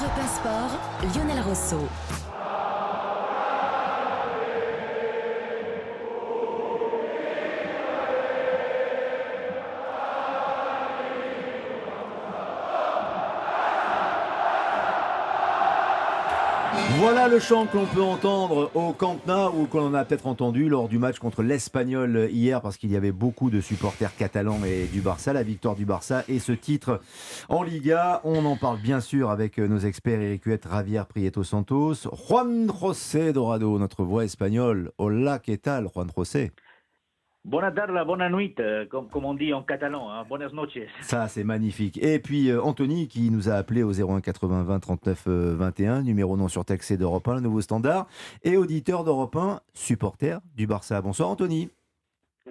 Europe 1 Sport, Lionel Rosso. Voilà le chant que l'on peut entendre au Camp Nou ou qu'on a peut-être entendu lors du match contre l'Espagnol hier parce qu'il y avait beaucoup de supporters catalans et du Barça, la victoire du Barça et ce titre en Liga. On en parle bien sûr avec nos experts Eric Huet, Javier Prieto Santos, Juan José Dorado, notre voix espagnole. Hola, ¿qué tal, Juan José? Buena tarde, buena nuit, comme on dit en catalan, hein. Buenas noches. Ça, c'est magnifique. Et puis Anthony qui nous a appelé au 01 80 20 39 21, numéro non surtaxé d'Europe 1, le nouveau standard, et auditeur d'Europe 1, supporter du Barça. Bonsoir Anthony.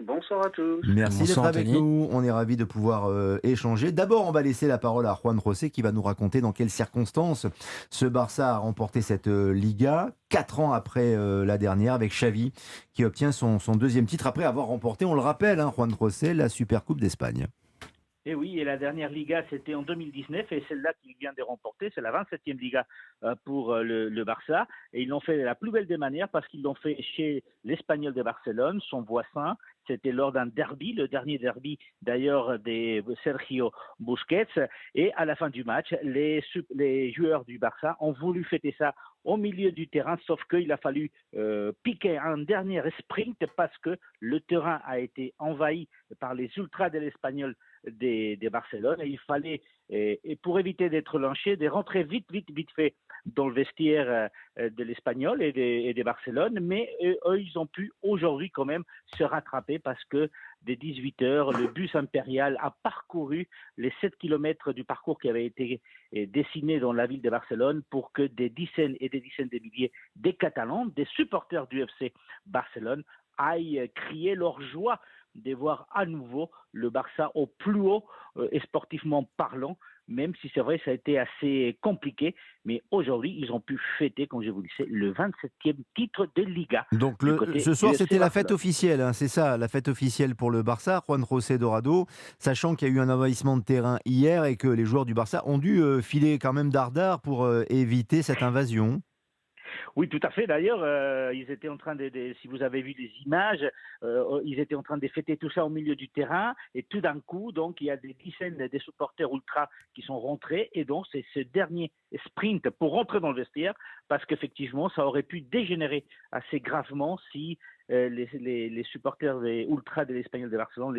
Bonsoir à tous. Merci d'être Bonsoir, avec Anthony. nous. On est ravis de pouvoir échanger. D'abord, on va laisser la parole à Juan José qui va nous raconter dans quelles circonstances ce Barça a remporté cette Liga, 4 ans après la dernière, avec Xavi qui obtient son deuxième titre après avoir remporté, on le rappelle, Juan José, la Supercoupe d'Espagne. Et oui, et la dernière Liga, c'était en 2019, et celle-là qu'il vient de remporter, c'est la 27e Liga pour le Barça. Et ils l'ont fait de la plus belle des manières, parce qu'ils l'ont fait chez l'Espagnol de Barcelone, son voisin. C'était lors d'un derby, le dernier derby d'ailleurs de Sergio Busquets. Et à la fin du match, les joueurs du Barça ont voulu fêter ça au milieu du terrain, sauf qu'il a fallu piquer un dernier sprint parce que le terrain a été envahi par les ultras de l'Espagnol de Barcelone, et il fallait, et pour éviter d'être lynché, de rentrer vite fait dans le vestiaire de l'Espagnol et de Barcelone, mais eux, ils ont pu aujourd'hui quand même se rattraper parce que dès 18h, le bus impérial a parcouru les 7 km du parcours qui avait été dessiné dans la ville de Barcelone pour que des dizaines et des dizaines de milliers de Catalans, des supporters du FC Barcelone, aillent crier leur joie de voir à nouveau le Barça au plus haut et sportivement parlant, même si c'est vrai ça a été assez compliqué, mais aujourd'hui ils ont pu fêter, comme je vous le disais, le 27e titre de Liga. Donc ce soir c'était la fête officielle, c'est ça, la fête officielle pour le Barça, Juan José Dorado, sachant qu'il y a eu un envahissement de terrain hier et que les joueurs du Barça ont dû filer quand même dardard pour éviter cette invasion. Oui, tout à fait. D'ailleurs, ils étaient en train si vous avez vu les images, ils étaient en train de fêter tout ça au milieu du terrain. Et tout d'un coup, donc, il y a des dizaines de supporters ultra qui sont rentrés. Et donc, c'est ce dernier sprint pour rentrer dans le vestiaire, parce qu'effectivement, ça aurait pu dégénérer assez gravement si les supporters des ultras de l'Espagnol de Barcelone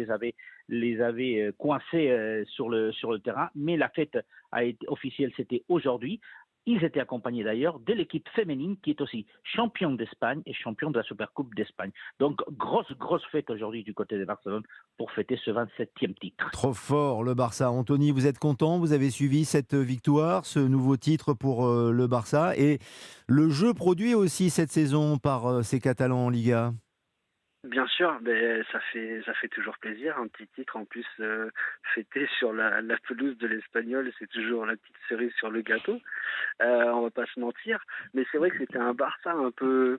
les avaient coincés sur le terrain. Mais la fête a été officielle, c'était aujourd'hui. Ils étaient accompagnés d'ailleurs de l'équipe féminine qui est aussi championne d'Espagne et championne de la Supercoupe d'Espagne. Donc grosse fête aujourd'hui du côté de Barcelone pour fêter ce 27e titre. Trop fort le Barça. Anthony, vous êtes content? Vous avez suivi cette victoire, ce nouveau titre pour le Barça et le jeu produit aussi cette saison par ces Catalans en Liga? Bien sûr, mais ça fait toujours plaisir, un petit titre en plus fêté sur la pelouse de l'Espagnol, c'est toujours la petite cerise sur le gâteau. On va pas se mentir, mais c'est vrai que c'était un Barça un peu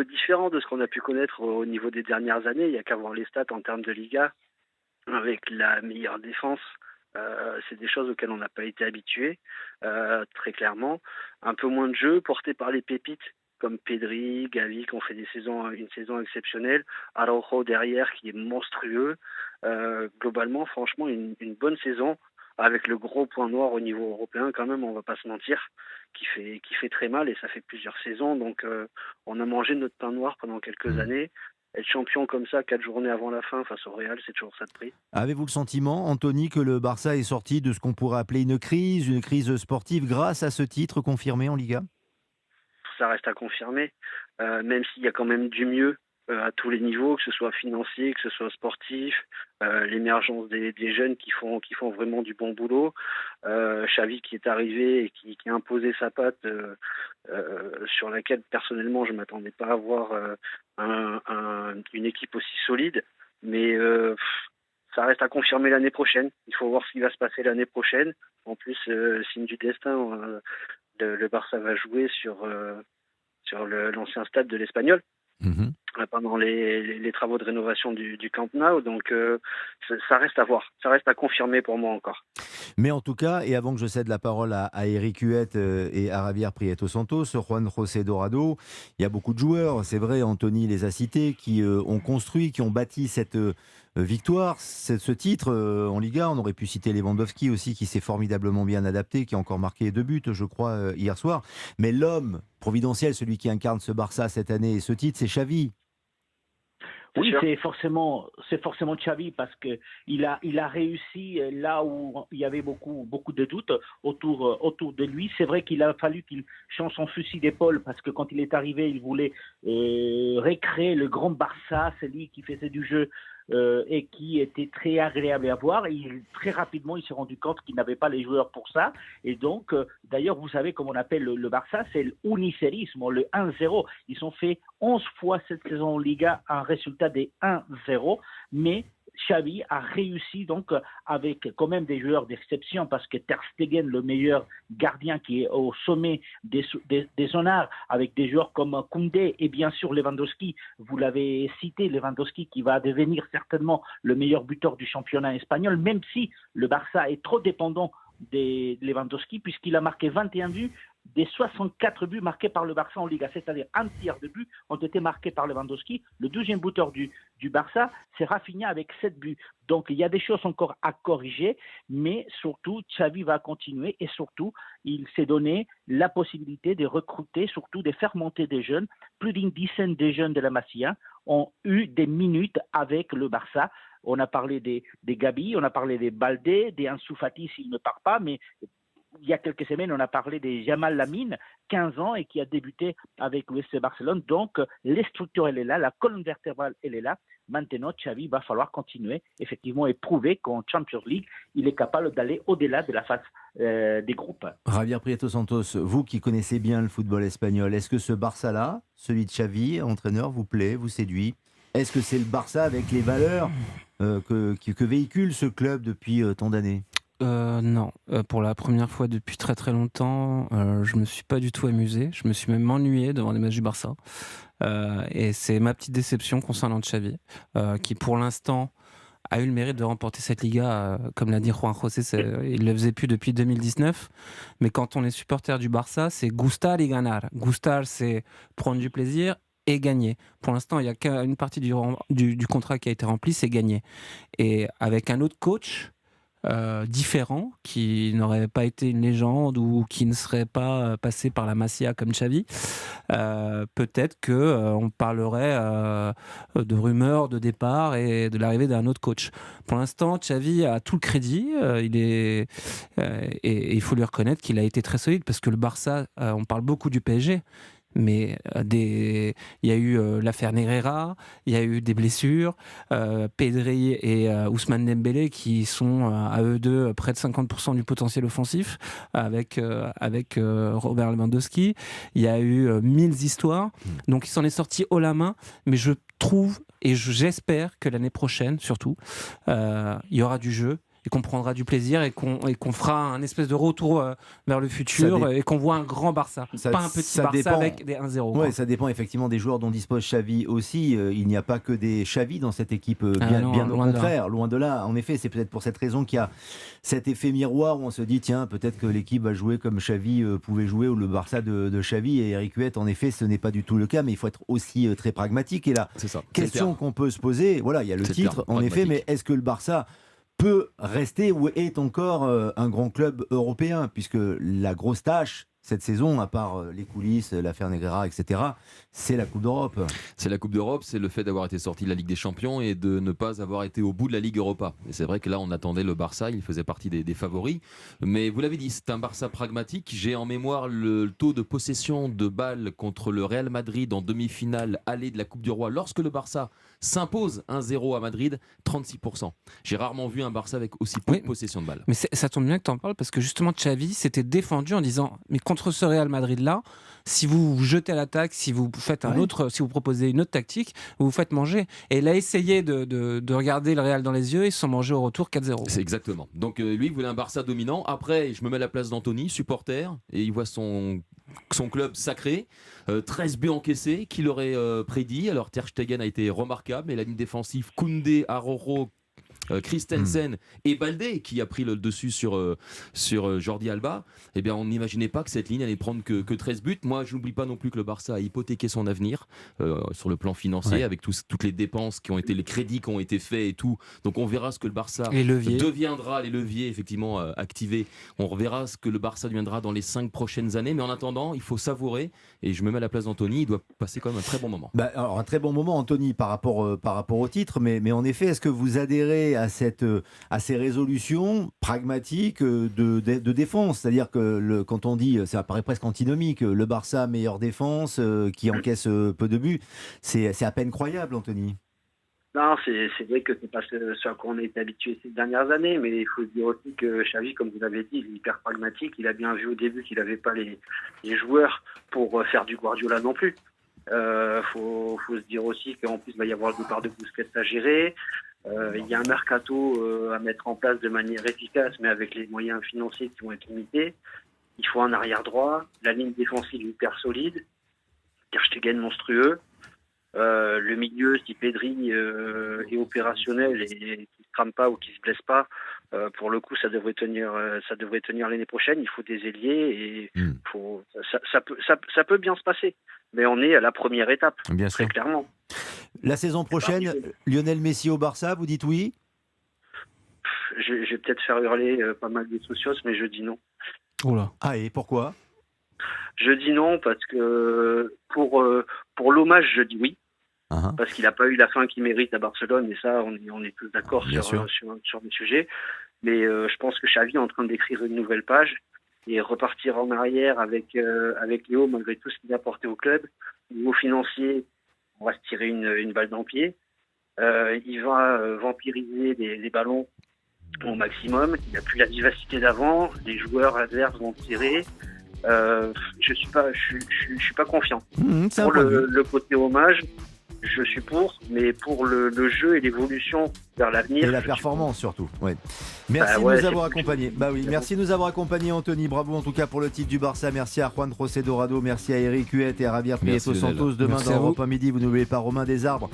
différent de ce qu'on a pu connaître au niveau des dernières années. Il y a qu'à voir les stats en termes de Liga, avec la meilleure défense. C'est des choses auxquelles on n'a pas été habitué, très clairement. Un peu moins de jeu porté par les pépites comme Pedri, Gavi qui ont fait une saison exceptionnelle, Araujo derrière qui est monstrueux. Globalement, franchement, une bonne saison avec le gros point noir au niveau européen quand même, on va pas se mentir, qui fait très mal et ça fait plusieurs saisons. Donc on a mangé notre pain noir pendant quelques années. Être champion comme ça 4 journées avant la fin face au Real, c'est toujours ça de prix. Avez-vous le sentiment, Anthony, que le Barça est sorti de ce qu'on pourrait appeler une crise sportive grâce à ce titre confirmé en Liga? Ça reste à confirmer, même s'il y a quand même du mieux à tous les niveaux, que ce soit financier, que ce soit sportif, l'émergence des jeunes qui font vraiment du bon boulot, Xavi qui est arrivé et qui a imposé sa patte sur laquelle personnellement je ne m'attendais pas à voir une équipe aussi solide, mais ça reste à confirmer l'année prochaine. Il faut voir ce qui va se passer l'année prochaine. En plus, signe du destin, le Barça va jouer sur l'ancien stade de l'Espagnol. pendant les travaux de rénovation du Camp Nou. Donc ça reste à voir, ça reste à confirmer pour moi encore. Mais en tout cas, et avant que je cède la parole à Eric Huet et à Javier Prieto Santos, Juan José Dorado, il y a beaucoup de joueurs, c'est vrai, Anthony les a cités, qui ont construit, qui ont bâti cette victoire, ce titre en Liga. On aurait pu citer Lewandowski aussi, qui s'est formidablement bien adapté, qui a encore marqué 2 buts, je crois, hier soir. Mais l'homme providentiel, celui qui incarne ce Barça cette année et ce titre, c'est Xavi. Oui, c'est forcément Xavi parce que il a réussi là où il y avait beaucoup de doutes autour de lui. C'est vrai qu'il a fallu qu'il change son fusil d'épaule parce que quand il est arrivé, il voulait recréer le grand Barça, celui qui faisait du jeu et qui était très agréable à voir. Et très rapidement, il s'est rendu compte qu'il n'avait pas les joueurs pour ça. Et donc, d'ailleurs, vous savez comment on appelle le Barça, c'est l'unicerisme, le 1-0. Ils ont fait 11 fois cette saison en Liga un résultat des 1-0, mais Xavi a réussi donc avec quand même des joueurs d'exception parce que Ter Stegen, le meilleur gardien qui est au sommet des honneurs, avec des joueurs comme Koundé et bien sûr Lewandowski, vous l'avez cité, Lewandowski qui va devenir certainement le meilleur buteur du championnat espagnol, même si le Barça est trop dépendant de Lewandowski puisqu'il a marqué 21 buts des 64 buts marqués par le Barça en Liga, c'est-à-dire un tiers de buts ont été marqués par Lewandowski. Le 12e buteur du Barça, c'est Rafinha avec 7 buts. Donc il y a des choses encore à corriger, mais surtout Xavi va continuer et surtout il s'est donné la possibilité de recruter, surtout de faire monter des jeunes. Plus d'une dizaine de jeunes de la Masia ont eu des minutes avec le Barça. On a parlé des Gabi, on a parlé des Baldé, des Ansu Fati s'il ne part pas, mais il y a quelques semaines, on a parlé de Jamal Lamine, 15 ans, et qui a débuté avec le FC Barcelone. Donc, les structures, elle est là, la colonne vertébrale, elle est là. Maintenant, Xavi va falloir continuer, effectivement, et prouver qu'en Champions League, il est capable d'aller au-delà de la phase des groupes. Javier Prieto Santos, vous qui connaissez bien le football espagnol, est-ce que ce Barça-là, celui de Xavi, entraîneur, vous plaît, vous séduit ? Est-ce que c'est le Barça avec les valeurs que véhicule ce club depuis tant d'années ? Non, pour la première fois depuis très très longtemps, je me suis pas du tout amusé. Je me suis même ennuyé devant les matchs du Barça. Et c'est ma petite déception concernant Xavi, qui pour l'instant a eu le mérite de remporter cette Liga, comme l'a dit Juan José, il le faisait plus depuis 2019. Mais quand on est supporter du Barça, c'est gustar y ganar. Gustar, c'est prendre du plaisir et gagner. Pour l'instant, il n'y a qu'une partie du contrat qui a été remplie, c'est gagner. Et avec un autre coach différent, qui n'aurait pas été une légende ou qui ne serait pas passé par la Masia comme Xavi, peut-être qu'on parlerait de rumeurs de départ et de l'arrivée d'un autre coach. Pour l'instant, Xavi a tout le crédit, et il faut lui reconnaître qu'il a été très solide parce que le Barça, on parle beaucoup du PSG, mais il y a eu l'affaire Negreira, il y a eu des blessures, Pedri et Ousmane Dembélé qui sont à eux deux près de 50% du potentiel offensif avec Robert Lewandowski. Il y a eu 1000 histoires, donc il s'en est sorti haut la main, mais je trouve et j'espère que l'année prochaine surtout il y aura du jeu et qu'on prendra du plaisir et qu'on fera un espèce de retour vers le futur et qu'on voit un grand Barça, pas un petit Barça avec des 1-0. Ouais, ça dépend effectivement des joueurs dont dispose Xavi aussi. Il n'y a pas que des Xavi dans cette équipe, bien au contraire, loin de là. En effet, c'est peut-être pour cette raison qu'il y a cet effet miroir où on se dit tiens, peut-être que l'équipe va jouer comme Xavi pouvait jouer ou le Barça de Xavi. Et Eric Huet, en effet, ce n'est pas du tout le cas, mais il faut être aussi très pragmatique. Et la question qu'on peut se poser, voilà, il y a le titre, en effet, mais est-ce que le Barça peut rester ou est encore un grand club européen, puisque la grosse tâche cette saison, à part les coulisses, l'affaire Negreira, etc., c'est la Coupe d'Europe. C'est la Coupe d'Europe, c'est le fait d'avoir été sorti de la Ligue des Champions et de ne pas avoir été au bout de la Ligue Europa. Et c'est vrai que là, on attendait le Barça, il faisait partie des favoris. Mais vous l'avez dit, c'est un Barça pragmatique. J'ai en mémoire le taux de possession de balles contre le Real Madrid en demi-finale allée de la Coupe du Roi. Lorsque le Barça s'impose 1-0 à Madrid, 36%. J'ai rarement vu un Barça avec aussi peu de possession de balles. Mais ça tombe bien que tu en parles, parce que justement, Xavi s'était défendu en disant mais contre ce Real Madrid-là, si vous vous jetez à l'attaque, si vous faites si vous proposez une autre tactique, vous vous faites manger. Et il a essayé de regarder le Real dans les yeux, ils se sont mangés au retour 4-0. C'est exactement. Donc lui, il voulait un Barça dominant. Après, je me mets à la place d'Anthony, supporter, et il voit son son club sacré. 13 buts encaissés, qui l'aurait prédit. Alors Ter Stegen a été remarquable, mais la ligne défensive, Koundé, Araujo, Christensen et Baldé, qui a pris le dessus sur Jordi Alba, eh bien on n'imaginait pas que cette ligne allait prendre que 13 buts. Moi je n'oublie pas non plus que le Barça a hypothéqué son avenir sur le plan financier, avec toutes les dépenses qui ont été, les crédits qui ont été faits et tout. Donc on verra ce que le Barça deviendra, les leviers effectivement activés. On verra ce que le Barça deviendra dans les 5 prochaines années, mais en attendant il faut savourer, et je me mets à la place d'Anthony, il doit passer quand même un très bon moment. Alors un très bon moment, Anthony, par rapport au titre, mais en effet, est-ce que vous adhérez à ces résolutions pragmatiques de défense? C'est-à-dire que quand on dit, ça paraît presque antinomique, le Barça meilleure défense, qui encaisse peu de buts, c'est à peine croyable, Anthony. Non, c'est vrai que c'est pas ce à quoi on a été habitué ces dernières années, mais il faut se dire aussi que Xavi, comme vous l'avez dit, il est hyper pragmatique. Il a bien vu au début qu'il n'avait pas les joueurs pour faire du Guardiola non plus. Faut se dire aussi qu'en plus il va y avoir le départ de Busquets à gérer. Il y a un mercato à mettre en place de manière efficace, mais avec les moyens financiers qui vont être limités. Il faut un arrière droit, la ligne défensive hyper solide, Ter Stegen monstrueux. Le milieu, si Pedri est opérationnel et qui se crame pas ou qui se blesse pas, pour le coup, ça devrait tenir l'année prochaine. Il faut des ailiers et ça peut bien se passer. Mais on est à la première étape, bien très sûr. clairement. La saison prochaine, Lionel Messi au Barça, vous dites oui? Je vais peut-être faire hurler pas mal de socios, mais je dis non. Oula. Ah, et pourquoi? Je dis non parce que pour l'hommage, je dis oui. Parce qu'il n'a pas eu la fin qu'il mérite à Barcelone, et ça, on est tous d'accord sur le sujet. Mais je pense que Xavi est en train d'écrire une nouvelle page et repartir en arrière avec Léo, malgré tout ce qu'il a apporté au club. Au niveau financier, on va se tirer une balle dans le pied. Il va vampiriser les ballons au maximum. Il n'a plus la vivacité d'avant. Les joueurs adverses vont tirer. Je suis pas confiant. Pour le côté hommage, je suis pour, mais pour le jeu et l'évolution vers l'avenir. Et la performance surtout. Ouais. Merci de nous avoir accompagnés. Merci de nous avoir accompagnés, Anthony. Bravo en tout cas pour le titre du Barça. Merci à Juan José Dorado, merci à Eric Huet et à Javier Prieto Santos. Demain dans Europe 1 Midi, vous n'oubliez pas Romain Desarbres